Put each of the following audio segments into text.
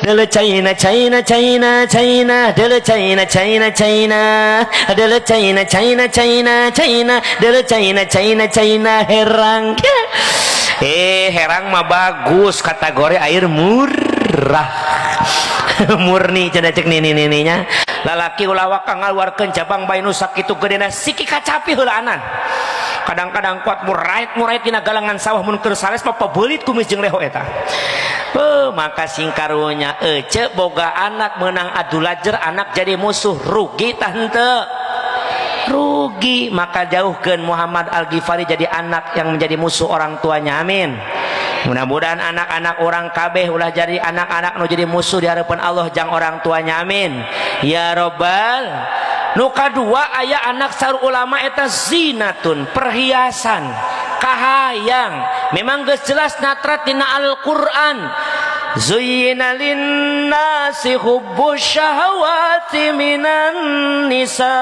Dele China China China China dele China China China dele China China China China dele China China China herang. Herang mah bagus, kategori air murah. Murni cenah cek nini-nininya. Lalaki ulah wakang ngaluarkeun cabang bayi nu sakitu gedena siki kacapi heulaanan. Kadang-kadang kuat murait dina galangan sawah mun keur sales mah pabeulit kumis jeung leho eta. Maka singkarunya ece boga anak menang adu lajer, anak jadi musuh, rugi tah henteu? Rugi. Maka jauhkeun Muhammad Al-Ghifari jadi anak yang menjadi musuh orang tuanya, amin. Mudah-mudahan anak-anak orang kabeh ulah jadi anak-anak nu jadi musuh di harapan Allah jang orang tuanya, amin ya robbal. Nu kadua aya anak saur ulama eta zinatun, perhiasan, kahayang. Memang geus jelas natrat dina Al-Qur'an. Zuyyina linnasi hubbus syahawati minan nisa.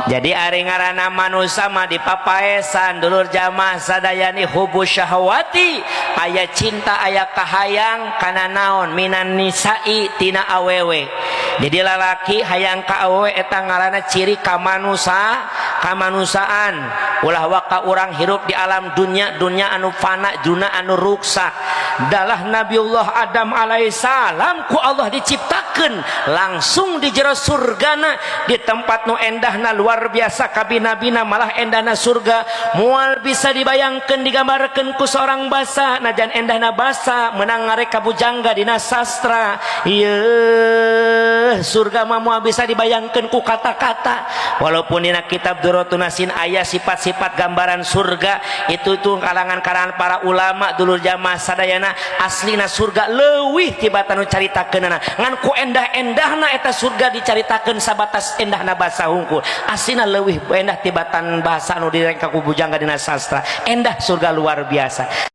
Jadi ari ngaranna manusia mah dipapaesan dulur jamaah sadayani hubus syahwati, aya cinta aya kahayang kana naon minan nisa'i tina awewe. Jadi lalaki hayang ka awewe eta ngaranna ciri kamanusaan. Ulah waka urang hirup di alam dunya anu fana, dunia anu ruksak. Dalah Nabiullah Adam alaihissalam ku Allah diciptakeun langsung di jero surgana di tempat nu endahna luar biasa, kabina-bina malah endahna surga moal bisa dibayangkeun digambarkeun ku seorang basa, najan endahna basa menang ngareka bujangga dina sastra. Ieu surga mah moal bisa dibayangkeun ku kata-kata. Walaupun dina kitab Durratun Nasin aya sifat-sifat gambaran surga itu kalangan para ulama dulur jamaah sadayana aslina surga leuwih tibatan nu caritakeunna ngan ku endah-endahna eta surga dicaritakeun sabatas endahna basa hungkul. Aslina leuwih endah tibatan bahasa anu direka ku bujangga dina sastra. Endah surga luar biasa.